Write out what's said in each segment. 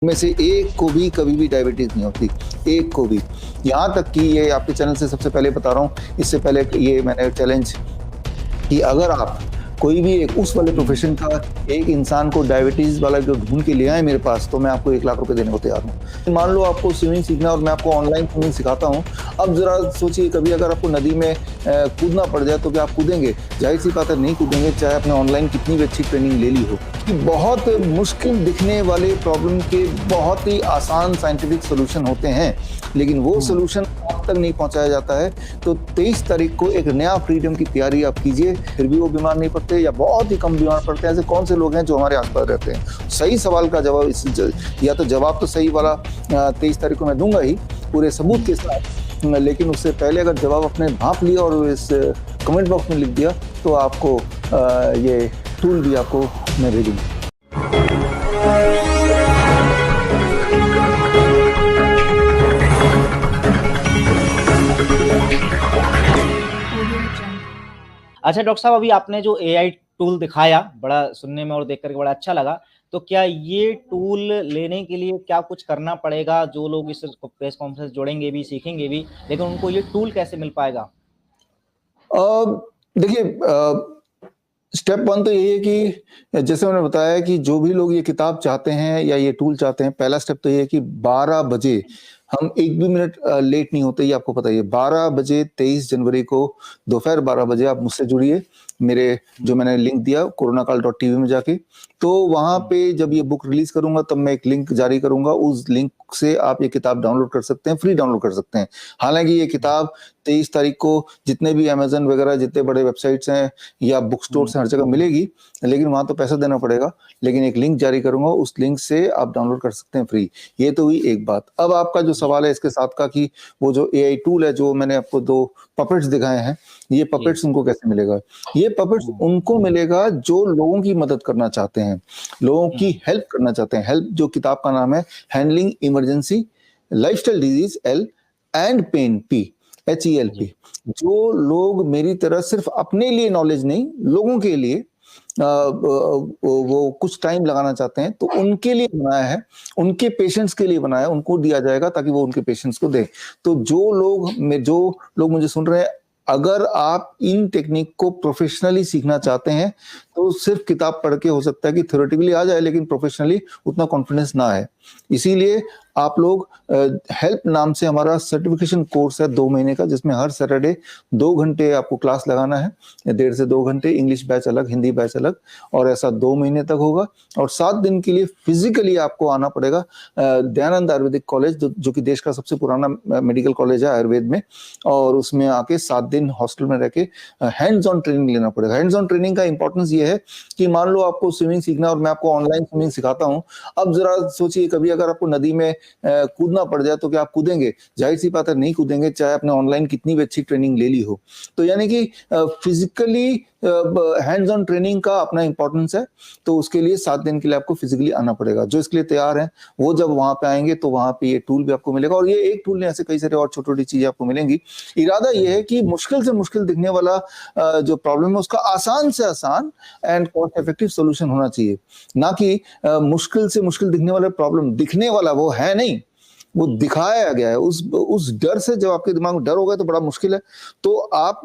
में से एक को भी कभी भी डायबिटीज नहीं होती, एक को भी। यहाँ तक कि ये आपके चैनल से सबसे पहले बता रहा हूँ, इससे पहले ये मैंने चैलेंज कि अगर आप कोई भी एक उस वाले हुँ। प्रोफ़ेशन का एक इंसान को डायबिटीज़ वाला जो ढूँढ के ले आए मेरे पास, तो मैं आपको 1 लाख रुपए देने को तैयार हूँ। मान लो आपको स्विमिंग सीखना है और मैं आपको ऑनलाइन स्विमिंग सिखाता हूँ। अब ज़रा सोचिए कभी अगर आपको नदी में कूदना पड़ जाए तो क्या आप कूदेंगे? ज़ाहिर-सी बात है नहीं कूदेंगे, चाहे आपने ऑनलाइन कितनी भी अच्छी ट्रेनिंग ले ली हो। कि बहुत मुश्किल दिखने वाले प्रॉब्लम के बहुत ही आसान साइंटिफिक सॉल्यूशन होते हैं, लेकिन वो हुँ। सॉल्यूशन आप तक नहीं पहुँचाया जाता है। तो 23 तारीख को एक नया फ्रीडम की तैयारी आप कीजिए, फिर भी वो बीमार नहीं पड़ते या बहुत ही कम बीमार पड़ते हैं। ऐसे कौन से लोग हैं जो हमारे आस-पास रहते हैं? सही सवाल का जवाब इस ज या तो जवाब तो सही वाला 23 तारीख को मैं दूँगा ही, पूरे सबूत के साथ। लेकिन उससे पहले अगर जवाब आपने भाँप लिया और इस कमेंट बॉक्स में लिख दिया, तो आपको ये टूल भी आपको मैं भेजूँगा। अच्छा डॉक्टर साहब, अभी आपने जो एआई टूल दिखाया, बड़ा सुनने में और देख कर के बड़ा अच्छा लगा। तो क्या ये टूल लेने के लिए क्या कुछ करना पड़ेगा? जो लोग इस प्रेस कॉन्फ्रेंस जुड़ेंगे भी, सीखेंगे भी, लेकिन उनको ये टूल कैसे मिल पाएगा? देखिए स्टेप 1 तो यही है कि जैसे मैंने बताया कि जो भी लोग ये किताब चाहते हैं या ये टूल चाहते हैं, पहला स्टेप तो ये है कि 12 बजे हम 1 भी मिनट लेट नहीं होते, ये आपको पता ही है। 12 बजे 23 जनवरी को दोपहर 12 बजे आप मुझसे जुड़िए, मेरे जो हुँ। मैंने लिंक दिया कोरोनाकाल.टीवी में जाके। तो वहाँ हुँ। पे जब ये बुक रिलीज़ करूँगा तब मैं एक लिंक जारी करूँगा, उस लिंक से आप ये किताब डाउनलोड कर सकते हैं, फ्री डाउनलोड कर सकते हैं। हालाँकि ये हुँ। किताब 23 तारीख को जितने भी अमेज़न वगैरह जितने बड़े वेबसाइट्स हैं या बुक हुँ। स्टोर्स हैं, हर जगह मिलेगी, लेकिन वहाँ तो पैसा देना पड़ेगा। लेकिन एक लिंक जारी करूँगा, उस लिंक से आप डाउनलोड कर सकते हैं फ्री। ये तो हुई एक बात। अब आपका जो जी, सवाल है इसके साथ का कि वो जो एआई टूल है, जो मैंने आपको 2 पपेट्स दिखाए हैं, ये जी। पपेट्स उनको कैसे मिलेगा? ये पपेट्स हुँ। उनको मिलेगा जो लोगों की मदद करना चाहते हैं, लोगों की हुँ। हेल्प करना चाहते हैं। हेल्प जो किताब का नाम है handling emergency lifestyle disease L and pen P, G. HELP। जो लोग मेरी तरह सिर्फ़ अपने लिए नॉलेज नहीं, लोगों के लिए वो कुछ टाइम लगाना चाहते हैं, तो उनके लिए बनाया है, उनके पेशेंट्स के लिए बनाया है, उनको दिया जाएगा ताकि वो उनके पेशेंट्स को दें। तो जो लोग मुझे सुन रहे हैं, अगर आप इन टेक्निक को प्रोफ़ेशनली सीखना चाहते हैं, तो सिर्फ़ किताब पढ़ के हो सकता है कि थ्योरेटिकली आ जाए, लेकिन प्रोफ़ेशनली उतना कॉन्फिडेंस ना आए। इसीलिए आप लोग हेल्प नाम से हमारा सर्टिफ़िकेशन कोर्स है 2 महीने का, जिसमें हर सैटरडे 2 घंटे आपको क्लास लगाना है, 1.5 से 2 घंटे, इंग्लिश बैच अलग, हिंदी बैच अलग और ऐसा 2 महीने तक होगा और 7 दिन के लिए फिज़िकली आपको आना पड़ेगा दयानंद आयुर्वेदिक कॉलेज जो कि देश का सबसे पुराना मेडिकल कॉलेज है आयुर्वेद में और उसमें आके 7 दिन हॉस्टल में रह के हैंड्स ऑन ट्रेनिंग लेना पड़ेगा। हैंड्स ऑन ट्रेनिंग का इम्पोर्टेंस ये है कि मान लो आपको स्विमिंग सीखना है और मैं आपको ऑनलाइन स्विमिंग सिखाता हूँ। अब ज़रा सोचिए कभी अगर आपको नदी में कूदना पड़ जाए तो क्या आप कूदेंगे? ज़ाहिर-सी बात है नहीं कूदेंगे, चाहे आपने ऑनलाइन कितनी भी अच्छी ट्रेनिंग ले ली हो। तो यानी कि फिज़िकली हैंड्स ऑन ट्रेनिंग का अपना इम्पोर्टेंस है, तो उसके लिए 7 दिन के लिए आपको फिज़िकली आना पड़ेगा। जो इसके लिए तैयार हैं, वो जब वहाँ पे आएँगे तो वहाँ पे ये टूल भी आपको मिलेगा और ये एक टूल नहीं ऐसे कई सारे और छोटी-छोटी चीज़ें आपको मिलेंगी। इरादा ये है हुँ। कि मुश्किल से मुश्किल दिखने वाला जो प्रॉब्लम है उसका आसान से आसान एंड कॉस्ट इफेक्टिव सॉल्यूशन होना चाहिए। ना कि मुश्किल से मुश्किल दिखने वाला प्रॉब्लम दिखने वाला वो है नहीं, वो दिखाया गया है। उस डर से जब आपके दिमाग में डर होगा तो बड़ा मुश्किल है। तो आप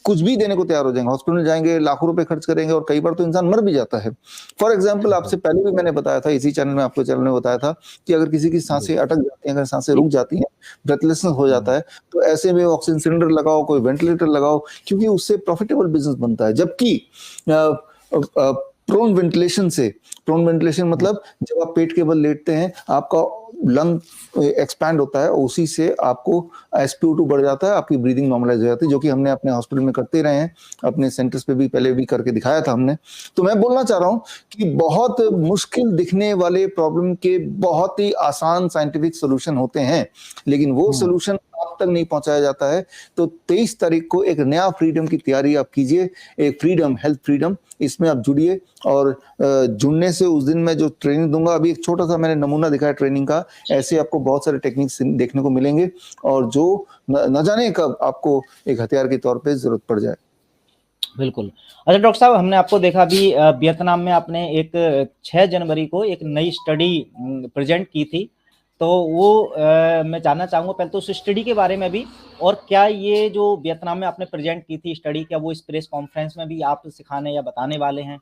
कुछ भी देने को तैयार हो जाएँगे, हॉस्पिटल जाएँगे, लाखों रुपए खर्च करेंगे और कई बार तो इंसान मर भी जाता है। फॉर एग्ज़ाम्पल आपसे बिल्कुल। पहले भी मैंने बताया था, इसी चैनल में आपके चैनल में बताया था कि अगर किसी की जी। साँसें अटक जाती हैं, अगर साँसें रुक जाती हैं, ब्रेथलेसनेस हो जाता हुँ। है, तो ऐसे में ऑक्सीजन सिलेंडर लगाओ, कोई वेंटिलेटर लगाओ क्योंकि उससे प्रॉफिटेबल बिज़नेस बनता है। जबकि अ प्रोन वेंटिलेशन हुँ। मतलब जब आप पेट के बल लेटते हैं, आपका लंग एक्सपैंड होता है और उसी से आपको एसपीओ2 बढ़ जाता है, आपकी ब्रीथिंग नॉर्मलाइज़ हो जाती है, जो कि हमने अपने हॉस्पिटल में करते रहे हैं, अपने सेंटर्स पे भी पहले भी करके दिखाया था हमने। तो मैं बोलना चाह रहा हूँ कि बहुत मुश्किल दिखने वाले प्रॉब्लम के बहुत ही आसान साइंटिफिक सॉल्यूशन होते हैं, लेकिन वो हुँ। सॉल्यूशन आप तक नहीं पहुँचाया जाता है। तो 23 तारीख को एक नया फ्रीडम की तैयारी आप कीजिए, एक फ्रीडम, हेल्थ फ्रीडम, इसमें आप जुड़िए और जुड़ने से उस दिन मैं जो ट्रेनिंग दूँगा, अभी एक छोटा-सा मैंने नमूना दिखाया ट्रेनिंग का, ऐसे आपको बहुत सारे टेक्निक्स देखने को मिलेंगे और जो न जाने कब आपको एक हथियार के तौर पे ज़रूरत पड़ जाए। बिल्कुल। अच्छा डॉक्टर साहब, हमने आपको देखा अभी वियतनाम में आपने एक 6 जनवरी को एक नई स्टडी प्रेज़ेंट की थी। तो वो मैं जानना चाहूँगा पहले तो उस स्टडी के बारे में भी, और क्या ये जो वियतनाम में आपने प्रेज़ेंट की थी स्टडी, क्या वो इस प्रेस कॉन्फ्रेंस में भी आप सिखाने या बताने वाले हैं?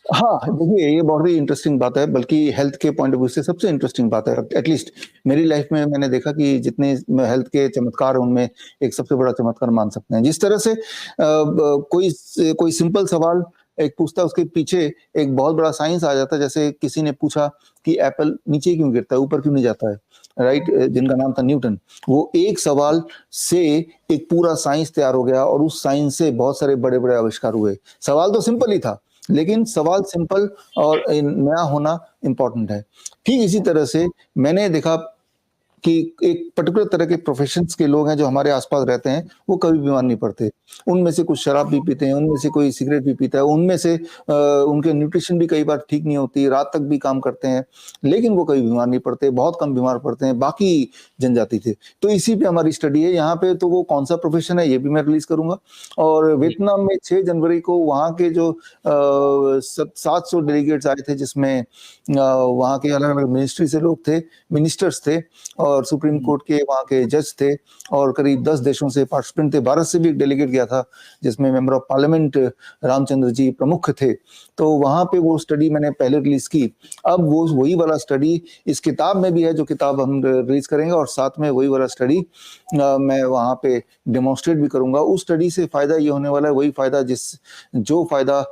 हाँ, देखिए ये बहुत ही इंटरेस्टिंग बात है, बल्कि हेल्थ के पॉइंट ऑफ व्यू से सबसे इंटरेस्टिंग बात है। एटलीस्ट मेरी लाइफ में मैंने देखा कि जितने हेल्थ के चमत्कार हैं, उनमें एक सबसे बड़ा चमत्कार मान सकते हैं। जिस तरह से कोई सिंपल सवाल एक पूछता है, उसके पीछे एक बहुत बड़ा साइंस आ जाता है। जैसे किसी ने पूछा कि एप्पल नीचे क्यों गिरता है, ऊपर क्यों नहीं जाता है, राइट? जिनका नाम था न्यूटन। वो एक सवाल से एक पूरा साइंस तैयार हो गया और उस साइंस से बहुत सारे बड़े-बड़े आविष्कार हुए। सवाल तो सिंपल ही था, लेकिन सवाल सिंपल और नया होना इम्पोर्टेंट है। ठीक इसी तरह से मैंने देखा कि एक पर्टिकुलर तरह के प्रोफेशंस के लोग हैं जो हमारे आस-पास रहते हैं, वो कभी बीमार नहीं पड़ते। उनमें से कुछ शराब भी पीते हैं, उनमें से कोई सिगरेट भी पीता है, उनमें से उनके न्यूट्रिशन भी कई बार ठीक नहीं होती, रात तक भी काम करते हैं, लेकिन वो कभी बीमार नहीं पड़ते, बहुत कम बीमार पड़ते हैं, बाकी जनजाति थे। तो इसी पे हमारी स्टडी है, यहाँ पे तो वो कौन-सा प्रोफेशन है, ये भी मैं रिलीज़ करूँगा। और जी। वियतनाम में 6 जनवरी को वहाँ के जो 700 डेलीगेट्स आए थे, जिसमें वहाँ के अलग-अलग मिनिस्ट्री से लोग थे, मिनिस्टर्स थे और सुप्रीम हुँ, कोर्ट के वहाँ के जज थे और करीब 10 देशों से पार्टिसिपेंट थे। भारत से भी एक डेलीगेट गया था, जिसमें member of parliament Ramchandra ji प्रमुख थे। तो वहाँ पे वो स्टडी मैंने पहले रिलीज़ की। अब वो वही वाला स्टडी इस किताब में भी है, जो किताब हम रिलीज़ करेंगे, और साथ में वही वाला स्टडी मैं वहाँ पे डेमोंस्ट्रेट भी करूँगा। उस स्टडी से फ़ायदा ये होने वाला है, वही फ़ायदा जो फ़ायदा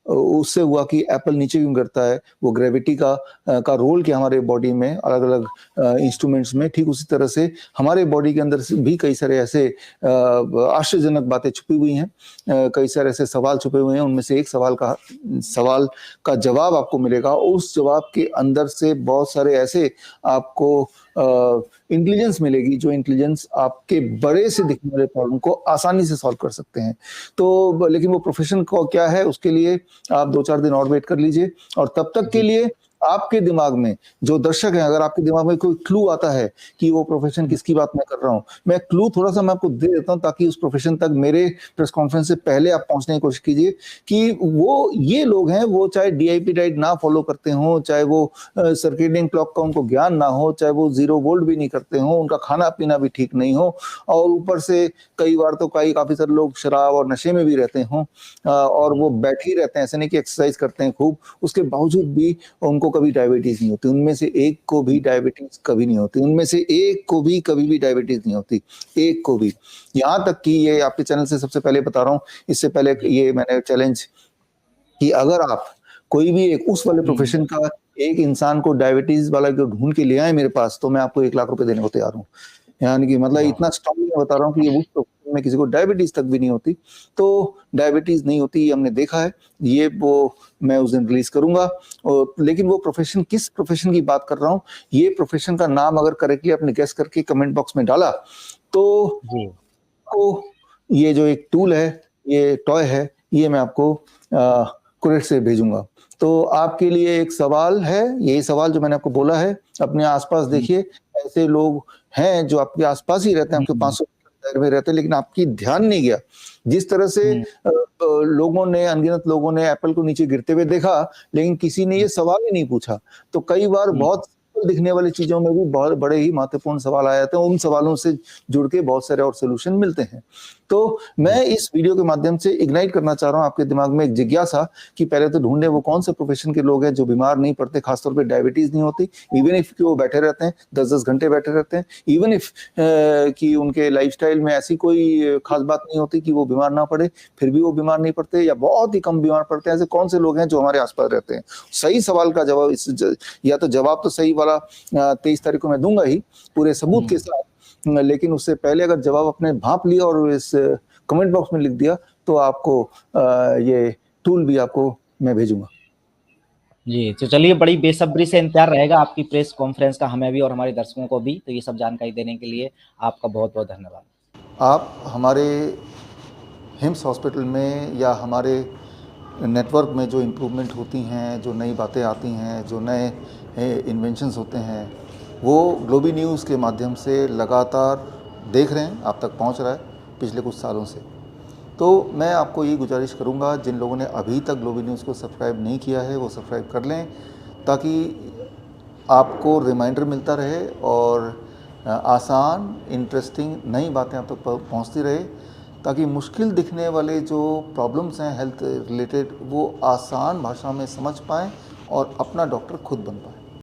उससे हुआ कि एप्पल नीचे क्यों गिरता है, वो ग्रेविटी का रोल क्या हमारे बॉडी में अलग-अलग इंस्ट्रूमेंट्स में, ठीक उसी तरह से हमारे बॉडी के अंदर से भी कई सारे ऐसे आश्चर्यजनक बातें छुपी हुई हैं। कई सारे ऐसे सवाल छुपे हुए हैं, उनमें से एक सवाल का जवाब आपको मिलेगा। उस जवाब के अंदर से बहुत सारे ऐसे आपको इंटेलिजेंस मिलेगी, जो इंटेलिजेंस आपके बड़े से दिखने वाले प्रॉब्लम को आसानी से सॉल्व कर सकते हैं। तो लेकिन वो प्रोफ़ेशन को क्या है, उसके लिए आप 2-4 दिन और वेट कर लीजिए, और तब तक के जी। लिए आपके दिमाग में, जो दर्शक हैं, अगर आपके दिमाग में कोई क्लू आता है कि वो प्रोफ़ेशन हुँ, किसकी बात मैं कर रहा हूँ, मैं क्लू थोड़ा-सा मैं आपको दे देता हूँ, ताकि उस प्रोफ़ेशन तक मेरे प्रेस कॉन्फ्रेंस से पहले आप पहुँचने की कोशिश कीजिए कि वो ये लोग हैं, वो चाहे डीआईपी डाइट ना फ़ॉलो करते हों, चाहे वो सर्केडियन क्लॉक का उनको ज्ञान ना हो, चाहे वो ज़ीरो वोल्ट भी नहीं करते हों, उनका खाना-पीना भी ठीक नहीं हो, और ऊपर से कई बार तो काफ़ी सारे लोग शराब और नशे में भी रहते हों, और जी। वो बैठे ही रहते हैं, ऐसा नहीं कि एक्सरसाइज़ करते हैं खूब, उसके बावजूद भी उनको कभी डायबिटीज़ नहीं होती। उनमें से एक को भी डायबिटीज़ कभी नहीं होती। उनमें से एक को भी कभी भी डायबिटीज़ नहीं होती, एक को भी। यहाँ तक कि ये आपके चैनल से सबसे पहले बता रहा हूँ, इससे पहले जी। ये मैंने चैलेंज कि अगर आप कोई भी एक उस वाले हुँ, प्रोफ़ेशन का एक इंसान को डायबिटीज़ वाला जो ढूँढ के ले आएँ मेरे पास, तो मैं आपको 1 लाख रुपए देने को तैयार हूँ। यानी कि मतलब वाह! इतना स्ट्रॉन्गली मैं बता रहा हूँ कि ये उस प्रोफ़ेशन में किसी को डायबिटीज़ तक भी नहीं होती। तो डायबिटीज़ नहीं होती, ये हमने देखा है। ये वो मैं उस दिन रिलीज़ करूँगा। लेकिन वो प्रोफ़ेशन, किस प्रोफ़ेशन की बात कर रहा हूँ, ये प्रोफ़ेशन का नाम अगर करेक्टली आपने गेस करके कमेंट बॉक्स में डाला, तो जी। आपको ये जो एक टूल है, ये टॉय है, ये मैं आपको कुरियर से भेजूँगा। तो आपके लिए एक सवाल है, यही सवाल जो मैंने आपको बोला है, अपने आस-पास हुँ, देखिए, ऐसे लोग हैं जो आपके आस-पास ही रहते हैं, आपके हुँ, 500 दायरे में रहते हैं, लेकिन आपकी ध्यान नहीं गया। जिस तरह से हुँ, लोगों ने, अनगिनत लोगों ने एप्पल को नीचे गिरते हुए देखा, लेकिन किसी ने हुँ, ये सवाल ही नहीं पूछा। तो कई बार हुँ, बहुत सिंपल दिखने वाली चीज़ों में भी बहुत बड़े ही महत्वपूर्ण सवाल आ जाते हैं, उन सवालों से जुड़ के बहुत सारे और सॉल्यूशन मिलते हैं। तो जी। मैं इस वीडियो के माध्यम से इग्नाइट करना चाह रहा हूँ आपके दिमाग में एक जिज्ञासा, कि पहले तो ढूँढें वो कौन से प्रोफ़ेशन के लोग हैं जो बीमार नहीं पड़ते, ख़ासतौर पे डायबिटीज़ नहीं होती, इवन इफ कि वो बैठे रहते हैं, 10-10 घंटे बैठे रहते हैं, इवन इफ कि उनके लाइफ़स्टाइल में ऐसी कोई ख़ास बात नहीं होती कि वो बीमार ना पड़े, फिर भी वो बीमार नहीं पड़ते या बहुत ही कम बीमार पड़ते हैं, ऐसे कौन से लोग हैं जो हमारे आस-पास रहते हैं? सही सवाल का जवाब इस ज या तो जवाब तो सही वाला 23 तारीख को मैं दूँगा ही, पूरे सबूत के हुँ, साथ, लेकिन उससे पहले अगर जवाब आपने भाँप लिया और इस कमेंट बॉक्स में लिख दिया, तो आपको ये टूल भी आपको मैं भेजूँगा। जी, तो चलिए बड़ी बेसब्री से इंतज़ार रहेगा आपकी प्रेस कॉन्फ्रेंस का, हमें भी और हमारे दर्शकों को भी। तो ये सब जानकारी देने के लिए आपका बहुत-बहुत धन्यवाद। आप हमारे हिम्स हॉस्पिटल में या हमारे नेटवर्क में जो इम्प्रूवमेंट होती हैं, जो नई बातें आती हैं, जो नए इन्वेंशंस होते हैं, वो ग्लोबी न्यूज़ के माध्यम से लगातार देख रहे हैं, आप तक पहुंच रहा है पिछले कुछ सालों से। तो मैं आपको ये गुजारिश करूँगा, जिन लोगों ने अभी तक ग्लोबल न्यूज़ को सब्सक्राइब नहीं किया है वो सब्सक्राइब कर लें, ताकि आपको रिमाइंडर मिलता रहे और आसान, इंटरेस्टिंग नई बातें आप तक पहुँचती रहे, ताकि मुश्किल दिखने वाले जो प्रॉब्लम्स हैं हेल्थ रिलेटेड वो आसान भाषा में समझ पाएँ और अपना डॉक्टर खुद बन पाएँ।